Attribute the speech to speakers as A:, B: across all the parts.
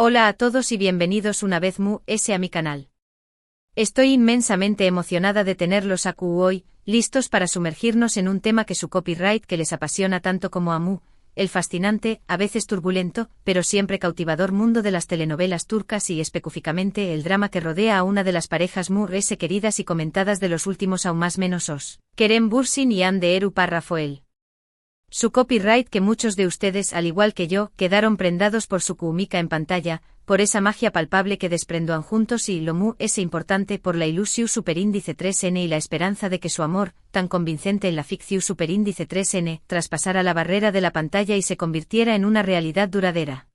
A: Hola a todos y bienvenidos una vez más a mi canal. Estoy inmensamente emocionada de tenerlos aquí hoy, listos para sumergirnos en un tema que su copyright que les apasiona tanto como a mí, el fascinante, a veces turbulento, pero siempre cautivador mundo de las telenovelas turcas y específicamente el drama que rodea a una de las parejas más queridas y comentadas de los últimos aún más menos os, Kerem Bürsin y Hande Erçel Rafael. Su copyright que muchos de ustedes, al igual que yo, quedaron prendados por su química en pantalla, por esa magia palpable que desprenduan juntos y lo mu es importante por la ilusión superíndice 3N y la esperanza de que su amor, tan convincente en la ficción superíndice 3N, traspasara la barrera de la pantalla y se convirtiera en una realidad duradera.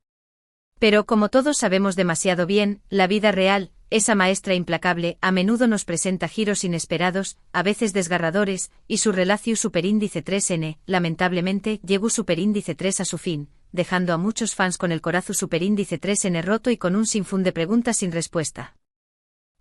A: Pero como todos sabemos demasiado bien, la vida real, esa maestra implacable, a menudo nos presenta giros inesperados, a veces desgarradores, y su relación superíndice 3N, lamentablemente, llegó superíndice 3 a su fin, dejando a muchos fans con el corazón superíndice 3N roto y con un sinfín de preguntas sin respuesta.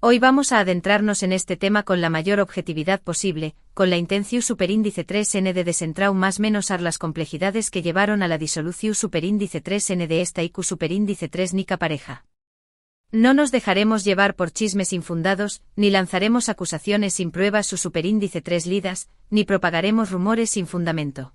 A: Hoy vamos a adentrarnos en este tema con la mayor objetividad posible, con la intención superíndice 3N de desentrar más menos las complejidades que llevaron a la disolución superíndice 3N de esta IQ superíndice 3 nica pareja. No nos dejaremos llevar por chismes infundados, ni lanzaremos acusaciones sin pruebas su superíndice 3 lidas, ni propagaremos rumores sin fundamento.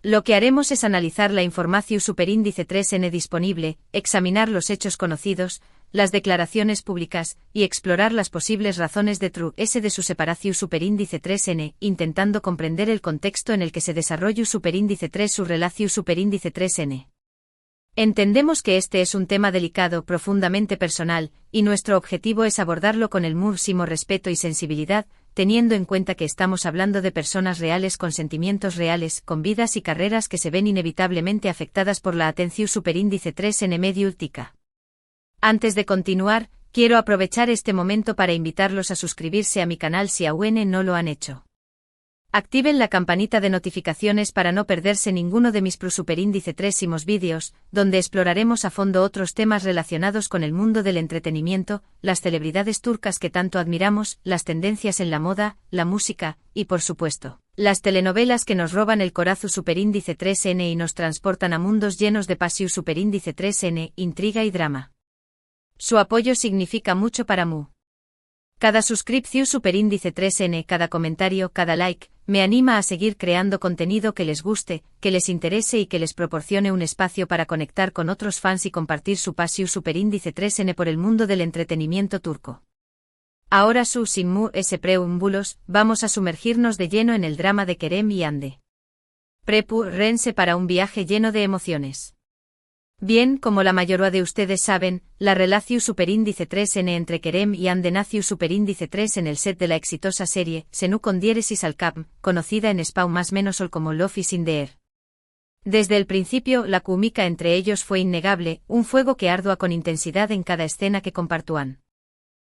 A: Lo que haremos es analizar la información superíndice 3N disponible, examinar los hechos conocidos, las declaraciones públicas, y explorar las posibles razones de de su separación superíndice 3N, intentando comprender el contexto en el que se desarrolla superíndice 3 su relación superíndice 3N. Entendemos que este es un tema delicado, profundamente personal, y nuestro objetivo es abordarlo con el máximo respeto y sensibilidad, teniendo en cuenta que estamos hablando de personas reales con sentimientos reales, con vidas y carreras que se ven inevitablemente afectadas por la atención superíndice 3N medio últica. Antes de continuar, quiero aprovechar este momento para invitarlos a suscribirse a mi canal si aún no lo han hecho. Activen la campanita de notificaciones para no perderse ninguno de mis superíndice 3 vídeos, donde exploraremos a fondo otros temas relacionados con el mundo del entretenimiento, las celebridades turcas que tanto admiramos, las tendencias en la moda, la música, y por supuesto, las telenovelas que nos roban el corazón superíndice 3N y nos transportan a mundos llenos de pasión superíndice 3N, intriga y drama. Su apoyo significa mucho para mí. Cada suscripción superíndice 3N, cada comentario, cada like, me anima a seguir creando contenido que les guste, que les interese y que les proporcione un espacio para conectar con otros fans y compartir su pasión superíndice 3N por el mundo del entretenimiento turco. Ahora sin más preámbulos, vamos a sumergirnos de lleno en el drama de Kerem y Hande. Prepárense para un viaje lleno de emociones. Bien, como la mayoría de ustedes saben, la relación superíndice 3N entre Kerem y Hande nació superíndice 3 en el set de la exitosa serie Senu con diéresis al cap, conocida en Spain más menos como Love is in the Air. Desde el principio, la química entre ellos fue innegable, un fuego que ardua con intensidad en cada escena que compartúan.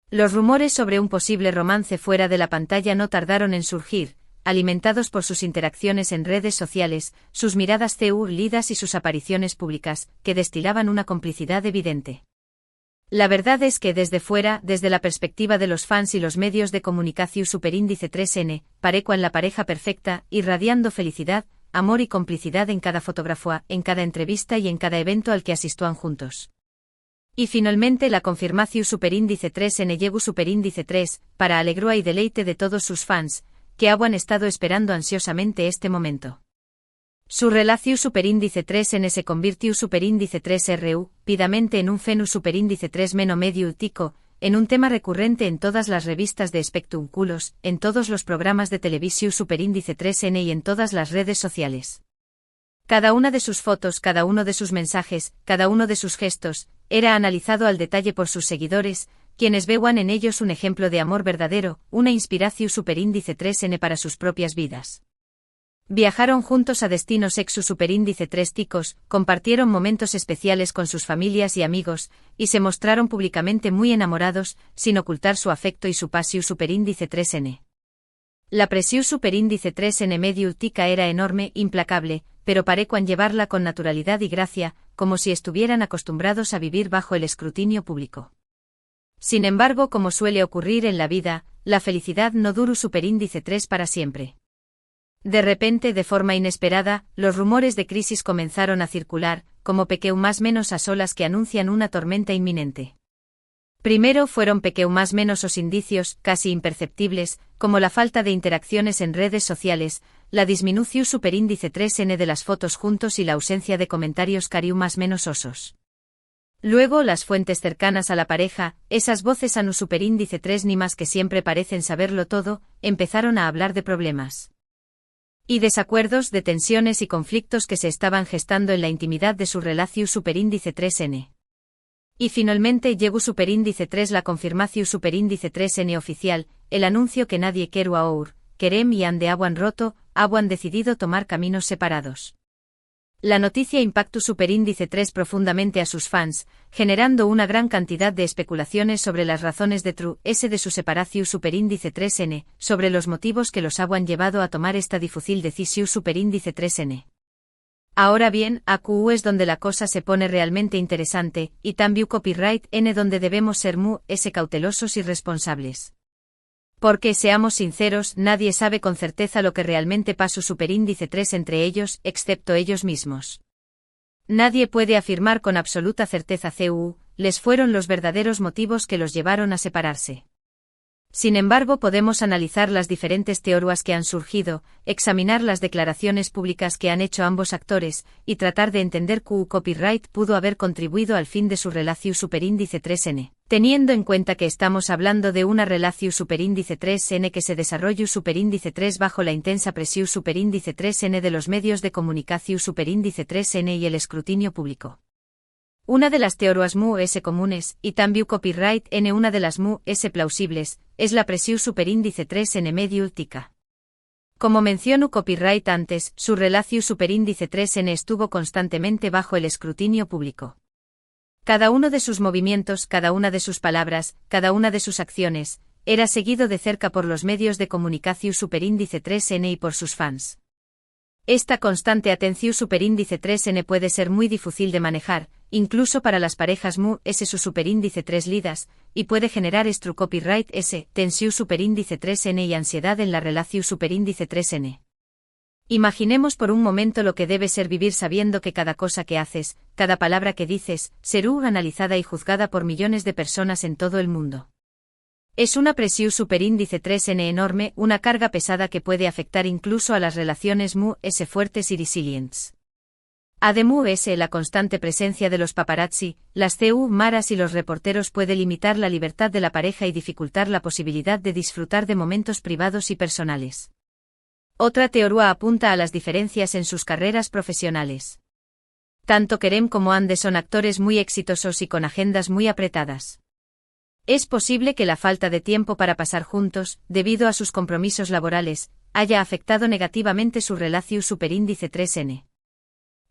A: Los rumores sobre un posible romance fuera de la pantalla no tardaron en surgir, alimentados por sus interacciones en redes sociales, sus miradas lidas y sus apariciones públicas, que destilaban una complicidad evidente. La verdad es que desde fuera, desde la perspectiva de los fans y los medios de comunicación superíndice 3N, parecían la pareja perfecta, irradiando felicidad, amor y complicidad en cada fotografía, en cada entrevista y en cada evento al que asistúan juntos. Y finalmente la confirmación superíndice 3N llegó superíndice 3, para alegría y deleite de todos sus fans, que habían estado esperando ansiosamente este momento. Su relación superíndice 3N se convirtió superíndice 3RU, pidamente en un fenu superíndice 3 meno medio útico, en un tema recurrente en todas las revistas de espectáculos, en todos los programas de televisión superíndice 3N y en todas las redes sociales. Cada una de sus fotos, cada uno de sus mensajes, cada uno de sus gestos, era analizado al detalle por sus seguidores, quienes veían en ellos un ejemplo de amor verdadero, una inspiración superíndice 3N para sus propias vidas. Viajaron juntos a destinos sexo superíndice 3 ticos, compartieron momentos especiales con sus familias y amigos, y se mostraron públicamente muy enamorados, sin ocultar su afecto y su pasión superíndice 3N. La presión superíndice 3N medio útica era enorme, implacable, pero parecían llevarla con naturalidad y gracia, como si estuvieran acostumbrados a vivir bajo el escrutinio público. Sin embargo, como suele ocurrir en la vida, la felicidad no duró superíndice 3 para siempre. De repente, de forma inesperada, los rumores de crisis comenzaron a circular, como pequeños más menos a solas que anuncian una tormenta inminente. Primero fueron pequeños más menos os indicios, casi imperceptibles, como la falta de interacciones en redes sociales, la disminución superíndice 3n de las fotos juntos y la ausencia de comentarios cariu más menos osos. Luego las fuentes cercanas a la pareja, esas voces anu superíndice 3 ni más que siempre parecen saberlo todo, empezaron a hablar de problemas y desacuerdos, de tensiones y conflictos que se estaban gestando en la intimidad de su relación superíndice 3n. Y finalmente llegó superíndice 3 la confirmación superíndice 3n oficial, el anuncio que nadie quiere oír, querem y ande aguan roto, aguan decidido tomar caminos separados. La noticia impactó superíndice 3 profundamente a sus fans, generando una gran cantidad de especulaciones sobre las razones de de su separación superíndice 3n, sobre los motivos que los habían llevado a tomar esta difícil decisión superíndice 3n. Ahora bien, AQ es donde la cosa se pone realmente interesante, y también copyright n donde debemos ser cautelosos y responsables. Porque, seamos sinceros, nadie sabe con certeza lo que realmente pasó superíndice 3 entre ellos, excepto ellos mismos. Nadie puede afirmar con absoluta certeza les fueron los verdaderos motivos que los llevaron a separarse. Sin embargo, podemos analizar las diferentes teorías que han surgido, examinar las declaraciones públicas que han hecho ambos actores, y tratar de entender copyright pudo haber contribuido al fin de su relación superíndice 3n. Teniendo en cuenta que estamos hablando de una relación superíndice 3n que se desarrolló superíndice 3 bajo la intensa presión superíndice 3n de los medios de comunicación superíndice 3n y el escrutinio público. Una de las teorías comunes, y también copyright n una de las plausibles, es la presión superíndice 3n mediúltica. Como mencionó copyright antes, su relación superíndice 3n estuvo constantemente bajo el escrutinio público. Cada uno de sus movimientos, cada una de sus palabras, cada una de sus acciones, era seguido de cerca por los medios de comunicación superíndice 3n y por sus fans. Esta constante atención superíndice 3n puede ser muy difícil de manejar, incluso para las parejas su superíndice 3 lidas, y puede generar copyright tensión superíndice 3n y ansiedad en la relación superíndice 3n. Imaginemos por un momento lo que debe ser vivir sabiendo que cada cosa que haces, cada palabra que dices, será analizada y juzgada por millones de personas en todo el mundo. Es una presión superíndice 3n enorme, una carga pesada que puede afectar incluso a las relaciones fuertes y resilientes. Además, la constante presencia de los paparazzi, las maras y los reporteros puede limitar la libertad de la pareja y dificultar la posibilidad de disfrutar de momentos privados y personales. Otra teoría apunta a las diferencias en sus carreras profesionales. Tanto Kerem como Ande son actores muy exitosos y con agendas muy apretadas. Es posible que la falta de tiempo para pasar juntos, debido a sus compromisos laborales, haya afectado negativamente su relación superíndice 3n.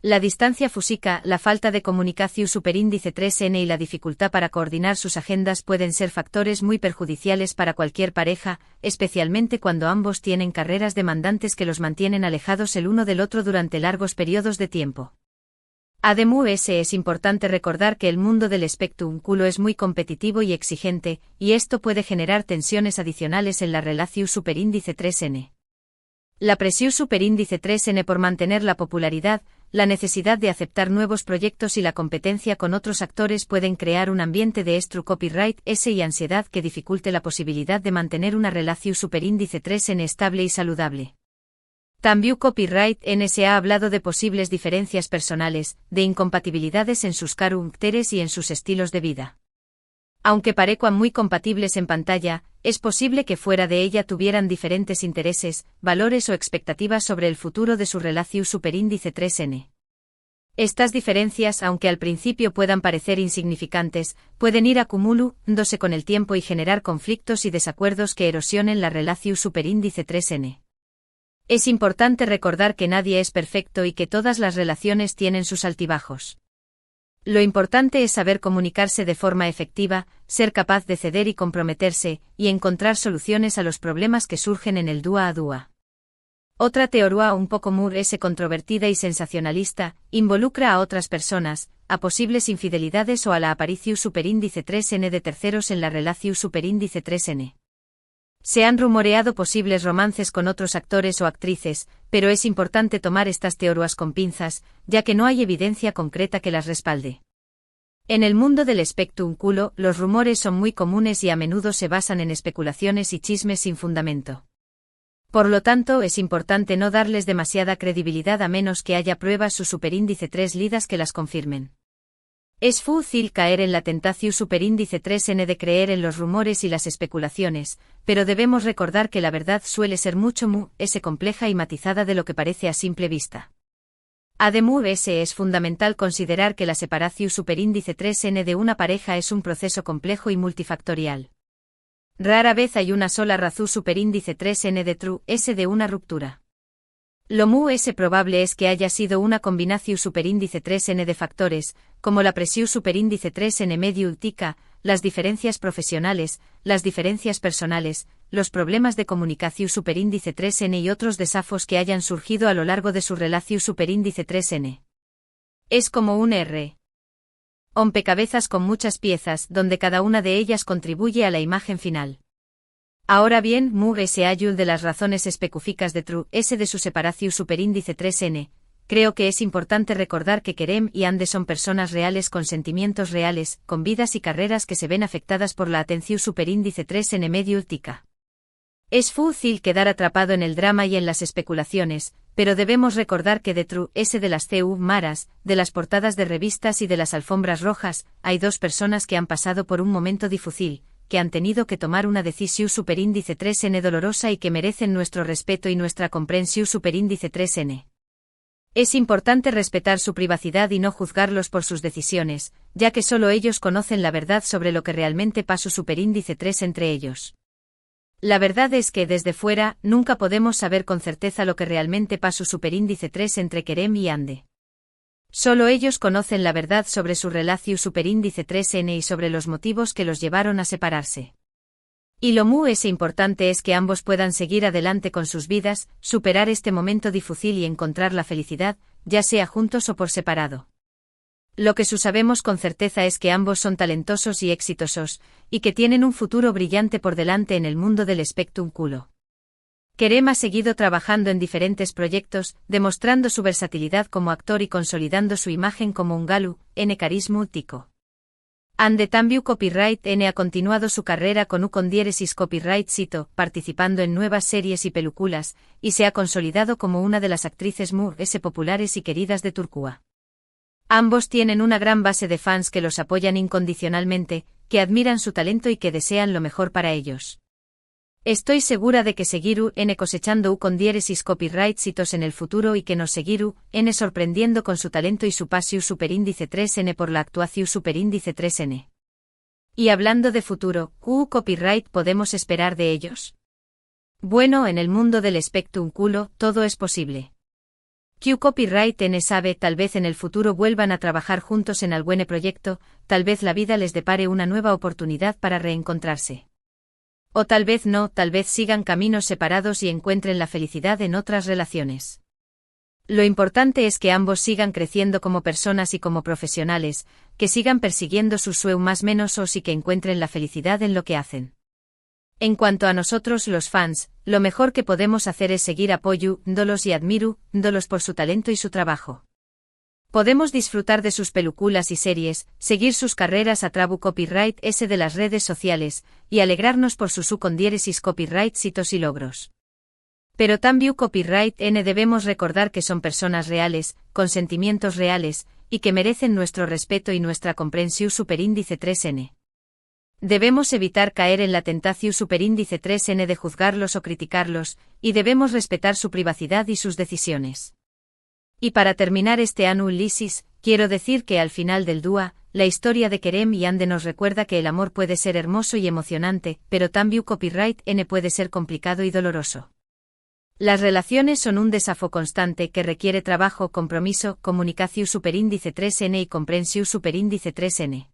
A: La distancia física, la falta de comunicación superíndice 3n y la dificultad para coordinar sus agendas pueden ser factores muy perjudiciales para cualquier pareja, especialmente cuando ambos tienen carreras demandantes que los mantienen alejados el uno del otro durante largos periodos de tiempo. Además, es importante recordar que el mundo del espectáculo es muy competitivo y exigente, y esto puede generar tensiones adicionales en la relación superíndice 3n. La presión superíndice 3n por mantener la popularidad, la necesidad de aceptar nuevos proyectos y la competencia con otros actores pueden crear un ambiente de copyright y ansiedad que dificulte la posibilidad de mantener una relación superíndice 3n estable y saludable. También copyright n se ha hablado de posibles diferencias personales, de incompatibilidades en sus caracteres y en sus estilos de vida. Aunque parezcan muy compatibles en pantalla, es posible que fuera de ella tuvieran diferentes intereses, valores o expectativas sobre el futuro de su relación superíndice 3n. Estas diferencias, aunque al principio puedan parecer insignificantes, pueden ir acumulándose con el tiempo y generar conflictos y desacuerdos que erosionen la relación superíndice 3n. Es importante recordar que nadie es perfecto y que todas las relaciones tienen sus altibajos. Lo importante es saber comunicarse de forma efectiva, ser capaz de ceder y comprometerse, y encontrar soluciones a los problemas que surgen en el dúa a dúa. Otra teoría un poco controvertida y sensacionalista, involucra a otras personas, a posibles infidelidades o a la aparición superíndice 3n de terceros en la relación superíndice 3n. Se han rumoreado posibles romances con otros actores o actrices, pero es importante tomar estas teorías con pinzas, ya que no hay evidencia concreta que las respalde. En el mundo del espectáculo, los rumores son muy comunes y a menudo se basan en especulaciones y chismes sin fundamento. Por lo tanto, es importante no darles demasiada credibilidad a menos que haya pruebas su superíndice 3 lidas que las confirmen. Es fácil caer en la tentación superíndice 3n de creer en los rumores y las especulaciones, pero debemos recordar que la verdad suele ser mucho más compleja y matizada de lo que parece a simple vista. Además, es fundamental considerar que la separación superíndice 3n de una pareja es un proceso complejo y multifactorial. Rara vez hay una sola razón superíndice 3n de true S de una ruptura. Lo más probable es que haya sido una combinación superíndice 3n de factores, como la presión superíndice 3n medio ultica, las diferencias profesionales, las diferencias personales, los problemas de comunicación superíndice 3n y otros desafíos que hayan surgido a lo largo de su relación superíndice 3n. Es como un rompecabezas con muchas piezas, donde cada una de ellas contribuye a la imagen final. Ahora bien, es ayul de las razones específicas de true S de su separación superíndice 3n. Creo que es importante recordar que Kerem y Ande son personas reales con sentimientos reales, con vidas y carreras que se ven afectadas por la atención superíndice 3n medio ultica. Es fácil quedar atrapado en el drama y en las especulaciones, pero debemos recordar que de true S de las CU maras, de las portadas de revistas y de las alfombras rojas, hay dos personas que han pasado por un momento difícil, que han tenido que tomar una decisión superíndice 3n dolorosa y que merecen nuestro respeto y nuestra comprensión superíndice 3n. Es importante respetar su privacidad y no juzgarlos por sus decisiones, ya que solo ellos conocen la verdad sobre lo que realmente pasó superíndice 3 entre ellos. La verdad es que desde fuera, nunca podemos saber con certeza lo que realmente pasó superíndice 3 entre Kerem y Ande. Solo ellos conocen la verdad sobre su relación superíndice 3n y sobre los motivos que los llevaron a separarse. Y lo más importante es que ambos puedan seguir adelante con sus vidas, superar este momento difícil y encontrar la felicidad, ya sea juntos o por separado. Lo que sabemos con certeza es que ambos son talentosos y exitosos, y que tienen un futuro brillante por delante en el mundo del espectáculo. Kerem ha seguido trabajando en diferentes proyectos, demostrando su versatilidad como actor y consolidando su imagen como un galu, carismático. Ande también Copyright N ha continuado su carrera con diéresis Copyright Sito, participando en nuevas series y películas, y se ha consolidado como una de las actrices más populares y queridas de Turquía. Ambos tienen una gran base de fans que los apoyan incondicionalmente, que admiran su talento y que desean lo mejor para ellos. Estoy segura de que seguiru cosechando con diéresis Copyright Sitos en el futuro y que nos seguiru sorprendiendo con su talento y su pasión superíndice 3n por la actuación superíndice 3n. Y hablando de futuro, ¿qué copyright podemos esperar de ellos? Bueno, en el mundo del espectáculo, todo es posible. ¿Qué copyright N sabe? Tal vez en el futuro vuelvan a trabajar juntos en algún proyecto, tal vez la vida les depare una nueva oportunidad para reencontrarse. O tal vez no, tal vez sigan caminos separados y encuentren la felicidad en otras relaciones. Lo importante es que ambos sigan creciendo como personas y como profesionales, que sigan persiguiendo sus sueños más menos y que encuentren la felicidad en lo que hacen. En cuanto a nosotros los fans, lo mejor que podemos hacer es seguir apoyándolos y admirándolos por su talento y su trabajo. Podemos disfrutar de sus películas y series, seguir sus carreras a través Copyright S de las redes sociales, y alegrarnos por sus con diéresis Copyright Sitos y logros. Pero también Copyright N debemos recordar que son personas reales, con sentimientos reales, y que merecen nuestro respeto y nuestra comprensión superíndice 3n. Debemos evitar caer en la tentación superíndice 3n de juzgarlos o criticarlos, y debemos respetar su privacidad y sus decisiones. Y para terminar este análisis, quiero decir que al final del dúa, la historia de Kerem y Ande nos recuerda que el amor puede ser hermoso y emocionante, pero también Copyright N puede ser complicado y doloroso. Las relaciones son un desafío constante que requiere trabajo, compromiso, comunicación superíndice 3n y comprensión superíndice 3n.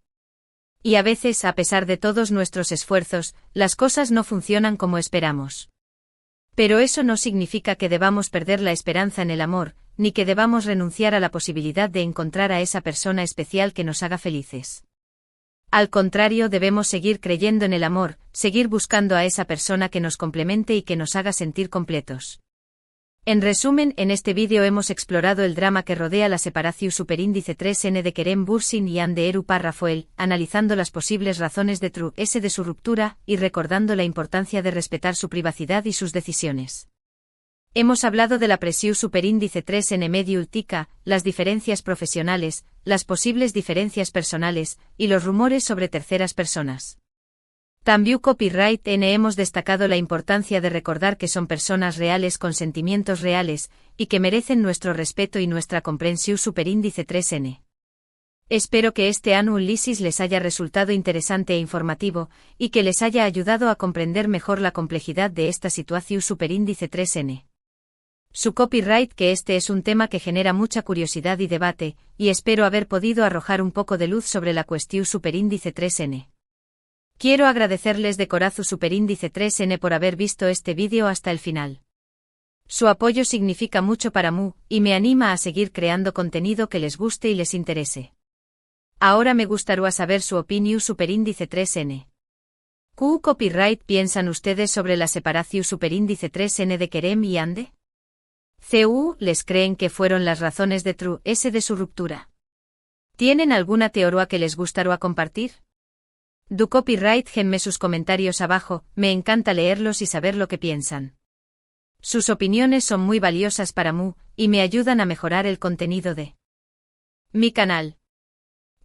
A: Y a veces, a pesar de todos nuestros esfuerzos, las cosas no funcionan como esperamos. Pero eso no significa que debamos perder la esperanza en el amor, ni que debamos renunciar a la posibilidad de encontrar a esa persona especial que nos haga felices. Al contrario, debemos seguir creyendo en el amor, seguir buscando a esa persona que nos complemente y que nos haga sentir completos. En resumen, en este vídeo hemos explorado el drama que rodea la separación superíndice 3N de Kerem Bürsin y Hande Erupah Rafael, analizando las posibles razones de de su ruptura y recordando la importancia de respetar su privacidad y sus decisiones. Hemos hablado de la presión superíndice 3N mediúltica, las diferencias profesionales, las posibles diferencias personales y los rumores sobre terceras personas. También Copyright N hemos destacado la importancia de recordar que son personas reales con sentimientos reales, y que merecen nuestro respeto y nuestra comprensión superíndice 3N. Espero que este análisis les haya resultado interesante e informativo, y que les haya ayudado a comprender mejor la complejidad de esta situación superíndice 3N. Su copyright que este es un tema que genera mucha curiosidad y debate, y espero haber podido arrojar un poco de luz sobre la cuestión superíndice 3N. Quiero agradecerles de corazón superíndice 3N por haber visto este vídeo hasta el final. Su apoyo significa mucho para mí, y me anima a seguir creando contenido que les guste y les interese. Ahora me gustaría saber su opinión superíndice 3N. ¿Qué copyright piensan ustedes sobre la separación superíndice 3N de Kerem y Hande? ¿Les creen que fueron las razones de de su ruptura? ¿Tienen alguna teoría que les gustaría compartir? Du copyright genme sus comentarios abajo, me encanta leerlos y saber lo que piensan. Sus opiniones son muy valiosas para mí, y me ayudan a mejorar el contenido de mi canal.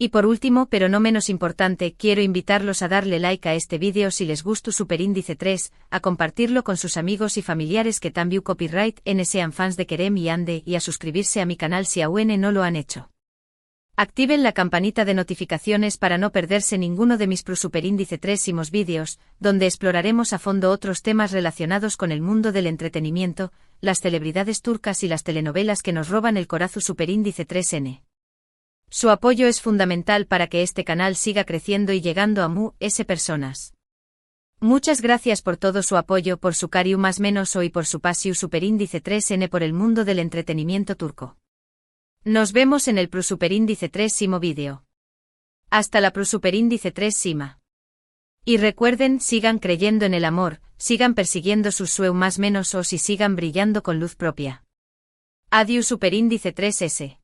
A: Y por último, pero no menos importante, quiero invitarlos a darle like a este vídeo si les gusta superíndice 3, a compartirlo con sus amigos y familiares que también copyright N sean fans de Kerem y Hande y a suscribirse a mi canal si aún no lo han hecho. Activen la campanita de notificaciones para no perderse ninguno de mis superíndice 3 vídeos, donde exploraremos a fondo otros temas relacionados con el mundo del entretenimiento, las celebridades turcas y las telenovelas que nos roban el corazón superíndice 3N. Su apoyo es fundamental para que este canal siga creciendo y llegando a personas. Muchas gracias por todo su apoyo, por su cariño más menos hoy, por su pasión superíndice 3N por el mundo del entretenimiento turco. Nos vemos en el superíndice 3 vídeo. Hasta la superíndice 3 Y recuerden, sigan creyendo en el amor, sigan persiguiendo sus sueños más menos o si sigan brillando con luz propia. Adiós superíndice 3S.